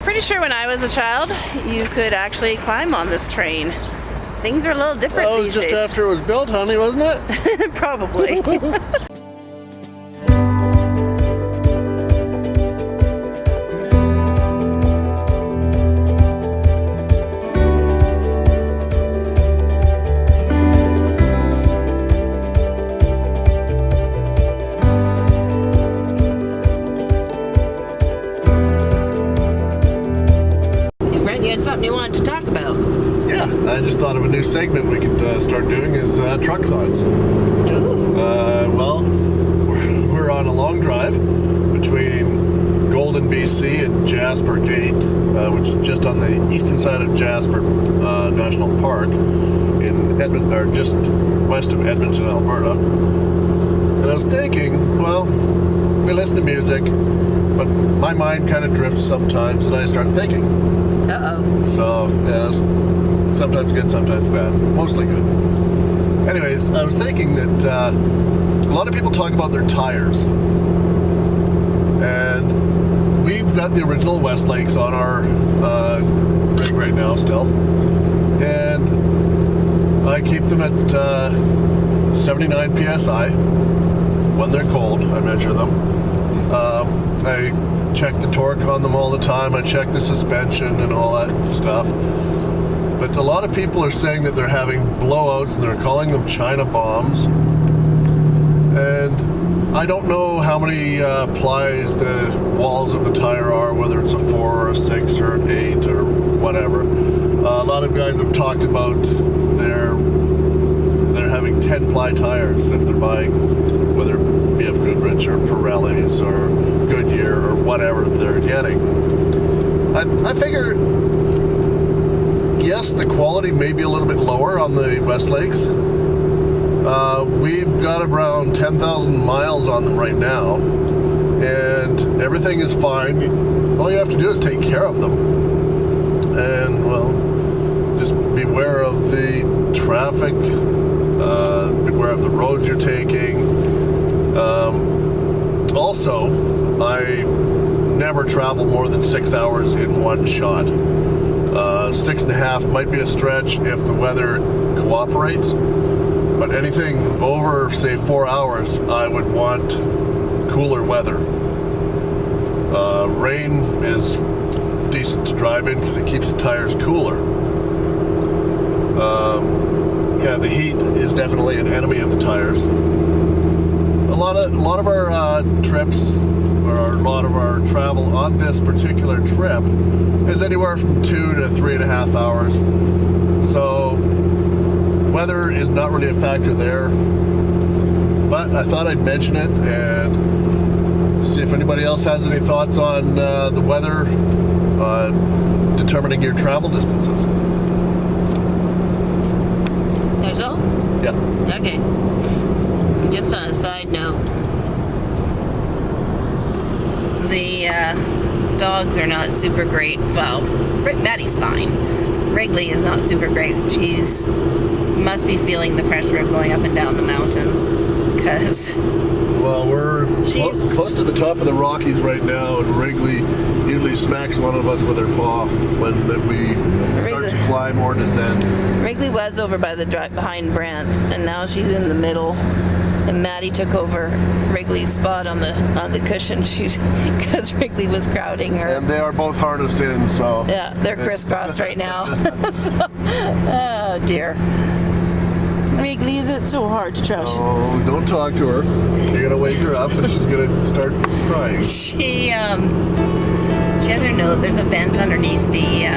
pretty sure when I was a child, you could actually climb on this train. Things are a little different these days. That was just after it was built, honey, wasn't it? Probably. Something you wanted to talk about? Yeah, I just thought of a new segment we could start doing is truck thoughts. Ooh. Well, we're on a long drive between Golden, BC and Jasper Gate, which is just on the eastern side of Jasper National Park in Edmonton, or just west of Edmonton, Alberta. And I was thinking, well, we listen to music, but my mind kind of drifts sometimes, and I start thinking. Uh-oh. So, yeah, sometimes good, sometimes bad. Mostly good. Anyways, I was thinking that a lot of people talk about their tires. And we've got the original Westlakes on our rig right now still. And I keep them at 79 PSI. When they're cold, I measure them. I check the torque on them all the time. I check the suspension and all that stuff. But a lot of people are saying that they're having blowouts and they're calling them China bombs. And I don't know how many plies the walls of the tire are, whether it's a 4 or a 6 or an 8 or whatever. A lot of guys have talked about they're having 10 ply tires if they're buying, whether it be of Goodrich or Pirellis or Goodyear or whatever they're getting. I figure, yes, the quality may be a little bit lower on the Westlakes. We've got around 10,000 miles on them right now, and everything is fine. All you have to do is take care of them. And, well, just beware of the traffic, beware of the roads you're taking. Also, I never travel more than 6 hours in one shot. 6.5 might be a stretch if the weather cooperates, but anything over, say, 4 hours, I would want cooler weather. Rain is decent to drive in because it keeps the tires cooler. Yeah, the heat is definitely an enemy of the tires. A lot of our trips, or a lot of our travel on this particular trip, is anywhere from 2 to 3.5 hours. So weather is not really a factor there. But I thought I'd mention it and see if anybody else has any thoughts on the weather determining your travel distances. That's all? Yeah. Okay. Just on a side note, the dogs are not super great. Well, Maddie's fine. Wrigley is not super great. She's must be feeling the pressure of going up and down the mountains, because well, we're close to the top of the Rockies right now, and Wrigley usually smacks one of us with her paw when we start to climb or descend. Wrigley was over by the drive behind Brant, and now she's in the middle. And Maddie took over Wrigley's spot on the cushion because Wrigley was crowding her. And they are both harnessed in, so yeah, they're crisscrossed right now. So, oh dear. Wrigley, is it so hard to trust? Oh, don't talk to her. You're gonna wake her up, and she's gonna start crying. She has her nose. There's a vent underneath the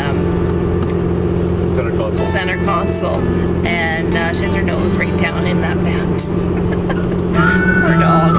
center console, and she has her nose right down in that vent. Poor dog.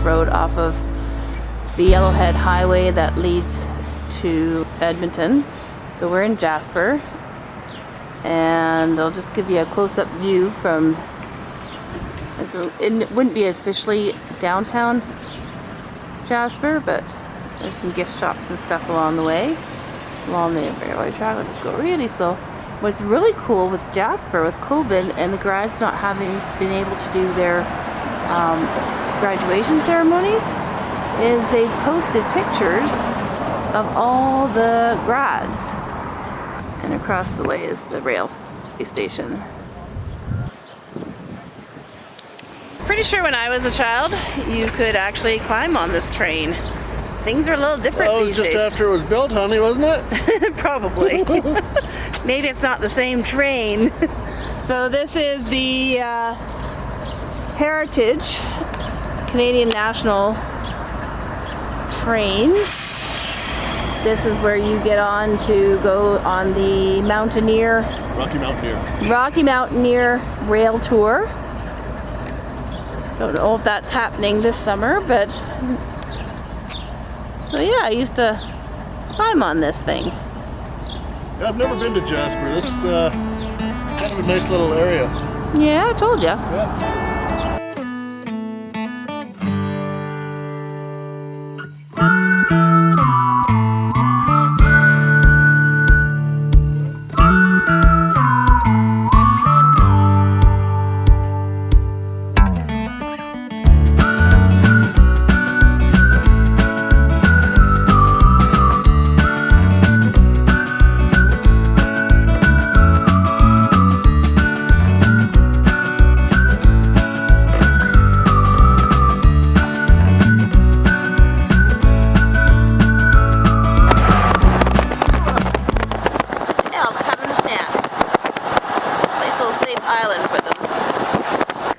road off of the Yellowhead Highway that leads to Edmonton. So we're in Jasper, and I'll just give you a close-up view from, it wouldn't be officially downtown Jasper, but there's some gift shops and stuff along the way, along the railway track. I'll just go really slow. What's really cool with Jasper, with COVID and the grads not having been able to do their graduation ceremonies, is they've posted pictures of all the grads. And across the way is the rail station. Pretty sure when I was a child, you could actually climb on this train. Things are a little different these days. Just after it was built, honey, wasn't it? Probably. Maybe it's not the same train. So this is the Heritage Canadian National trains. This is where you get on to go on the Rocky Mountaineer Rail Tour. Don't know if that's happening this summer, but so yeah, I used to climb on this thing. Yeah, I've never been to Jasper. This is kind of a nice little area. Yeah, I told you. Yeah.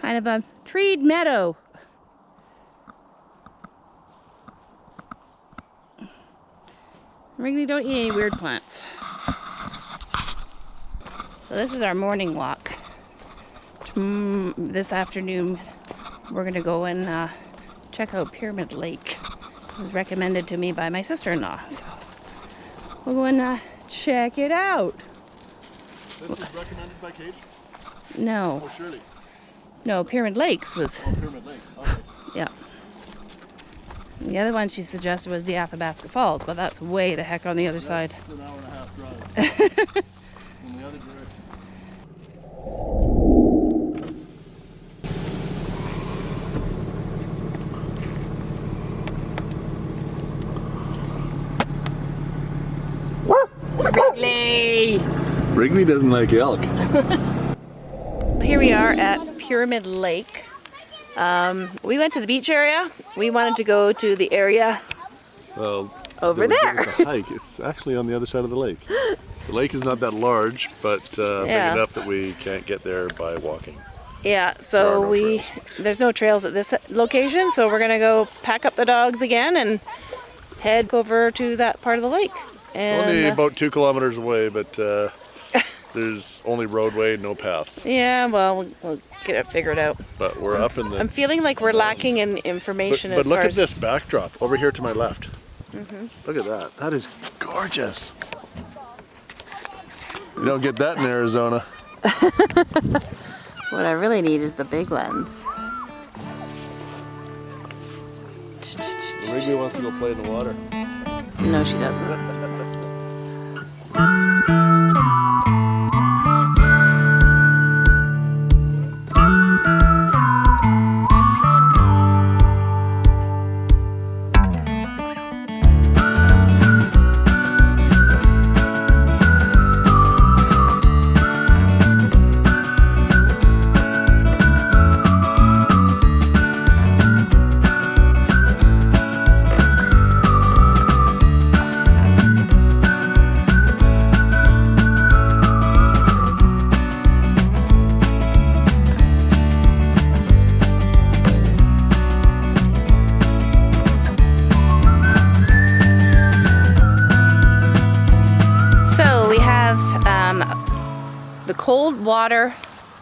Kind of a treed meadow. Wrigley, don't eat any weird plants. So this is our morning walk. This afternoon we're gonna go and check out Pyramid Lake. It was recommended to me by my sister-in-law, so we'll go and check it out. This was recommended by Kate? No. Oh, Shirley. No, Pyramid Lakes was. Oh, Pyramid Lake. Okay. Yeah. And the other one she suggested was the Athabasca Falls, but that's way the heck on the other side. It's an hour and a half drive. In the other direction. Wrigley! Wrigley doesn't like elk. Here we are at Pyramid Lake. We went to the beach area. We wanted to go to the area over there. It's a hike. It's actually on the other side of the lake. The lake is not that large, but big enough that we can't get there by walking. Yeah, so there's no trails at this location, so we're gonna go pack up the dogs again and head over to that part of the lake. And, only about 2 kilometers away, but there's only roadway, no paths. Yeah, well, we'll get it figured out. But we're up in the... I'm feeling like we're lacking in information But as look far at as... this backdrop over here to my left. Look at that. That is gorgeous. You don't get that in Arizona. What I really need is the big lens. Wrigley wants to go play in the water. No, she doesn't.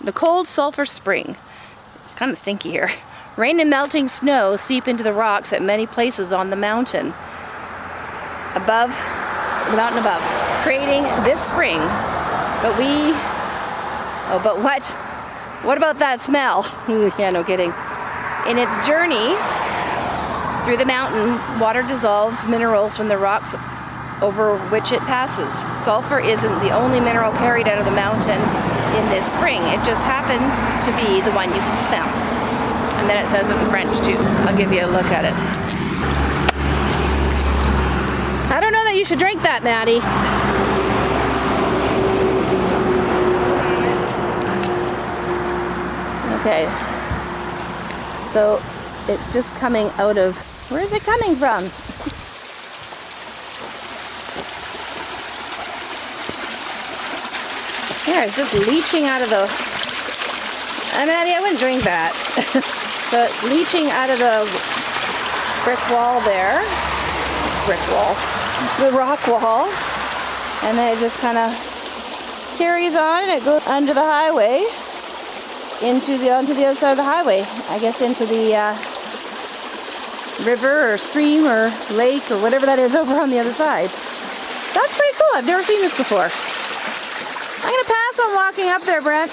The cold sulfur spring. It's kind of stinky here. Rain and melting snow seep into the rocks at many places on the mountain. The mountain above, creating this spring. But what about that smell? Yeah, no kidding. In its journey through the mountain, water dissolves minerals from the rocks over which it passes. Sulfur isn't the only mineral carried out of the mountain in this spring. It just happens to be the one you can smell. And then it says it in French too. I'll give you a look at it. I don't know that you should drink that, Maddie. Okay. So it's just coming out of, where is it coming from? Yeah, it's just leaching out of the, Maddie, I wouldn't drink that. So it's leaching out of the brick wall there. The rock wall. And then it just kind of carries on and it goes under the highway onto the other side of the highway. I guess into the river or stream or lake or whatever that is over on the other side. That's pretty cool. I've never seen this before. I'm gonna pass on walking up there, Brent.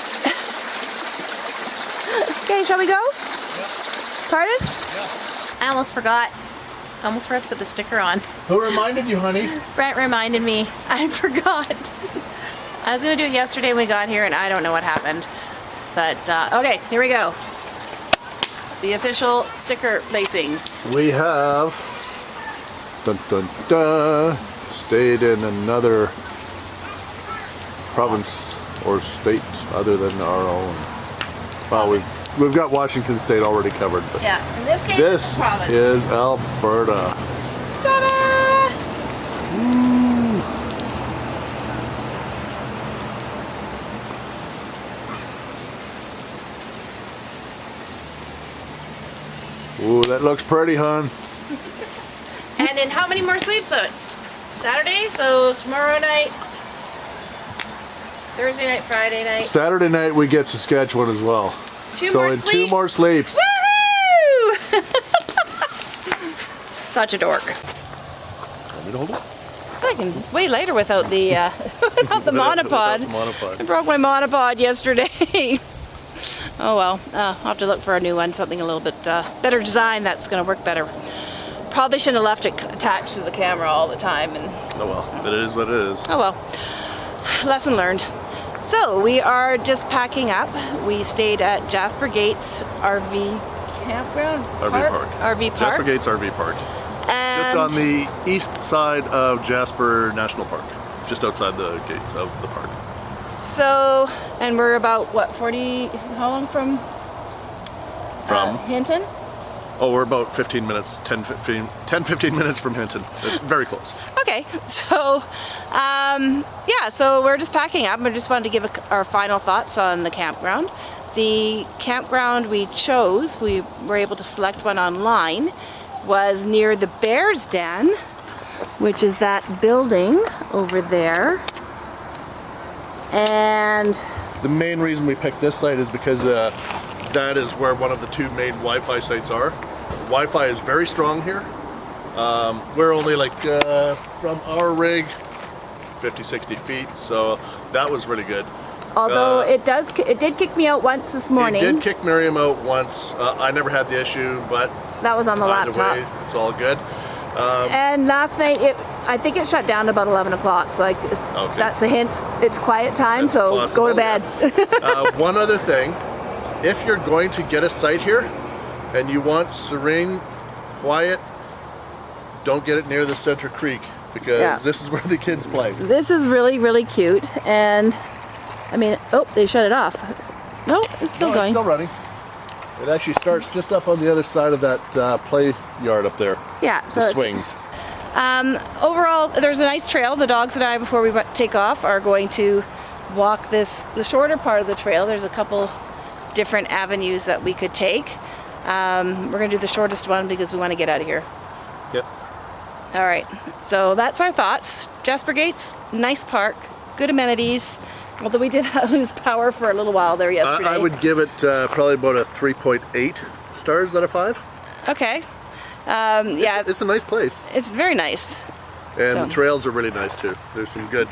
Okay, shall we go? Yeah. Pardon? Yeah. I almost forgot. I almost forgot to put the sticker on. Who reminded you, honey? Brent reminded me. I forgot. I was gonna do it yesterday when we got here and I don't know what happened. But, okay, here we go. The official sticker lacing. We have dun, dun, dun, stayed in another province or state other than our own. Well, we've got Washington State already covered, but Yeah, in this case, this it's a province. is Alberta. Ta-da! Ooh, that looks pretty, hon. And then how many more sleeps? So Saturday, so tomorrow night, Thursday night, Friday night. Saturday night we get Saskatchewan as well. Two so more in sleeps. 2 more sleeps. Woo! Such a dork. Want me to hold it? It's way later without the without the monopod. Without the monopod. I broke my monopod yesterday. Oh well, I'll have to look for a new one, something a little bit better design that's going to work better. Probably shouldn't have left it attached to the camera all the time. And Oh well, it is what it is. oh well, lesson learned. So we are just packing up. We stayed at Jasper Gates RV campground. RV park. Jasper Gates RV Park. And Just on the east side of Jasper National Park. Just outside the gates of the park. so, and we're about what, 40? How long from? From? Hinton. Oh, we're about 15 minutes, 10-15 minutes from Hinton. It's very close. Okay, so yeah, so we're just packing up. I just wanted to give our final thoughts on the campground. The campground we chose, we were able to select one online, was near the Bear's Den, which is that building over there. And The main reason we picked this site is because that is where one of the 2 main Wi-Fi sites are. Wi-Fi is very strong here. We're only like from our rig 50-60 feet, so that was really good. although it did kick me out once this morning. It did kick Miriam out once. I never had the issue, but That was on the either laptop. way, it's all good. And last night, I think it shut down about 11 o'clock, so Okay. that's a hint. It's quiet time, That's so possible, go to bed. One other thing, if you're going to get a site here and you want serene, quiet, don't get it near the Center Creek, because Yeah. this is where the kids play. This is really, really cute, and I mean, oh, they shut it off. No, it's still No, going. It's still running. It actually starts just up on the other side of that play yard up there. Yeah, so The it's, swings. overall, there's a nice trail. The dogs and I, before we take off, are going to walk the shorter part of the trail. There's a couple different avenues that we could take. We're going to do the shortest one because we want to get out of here. Yep. All right, so that's our thoughts. Jasper Gates, nice park, good amenities. Although we did lose power for a little while there yesterday. I would give it probably about a 3.8 stars out of 5. Okay. Yeah, It's a nice place. it's very nice. And So- the trails are really nice too. There's some good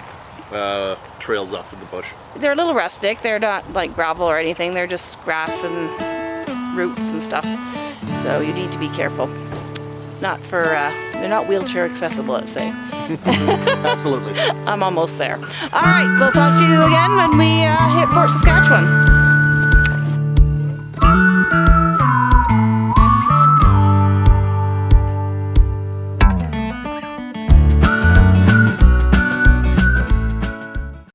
trails off in the bush. They're a little rustic. They're not like gravel or anything. They're just grass and roots and stuff. So you need to be careful. Not for, they're not wheelchair accessible, let's say. Absolutely. I'm almost there. All right, we'll talk to you again when we hit Fort Saskatchewan.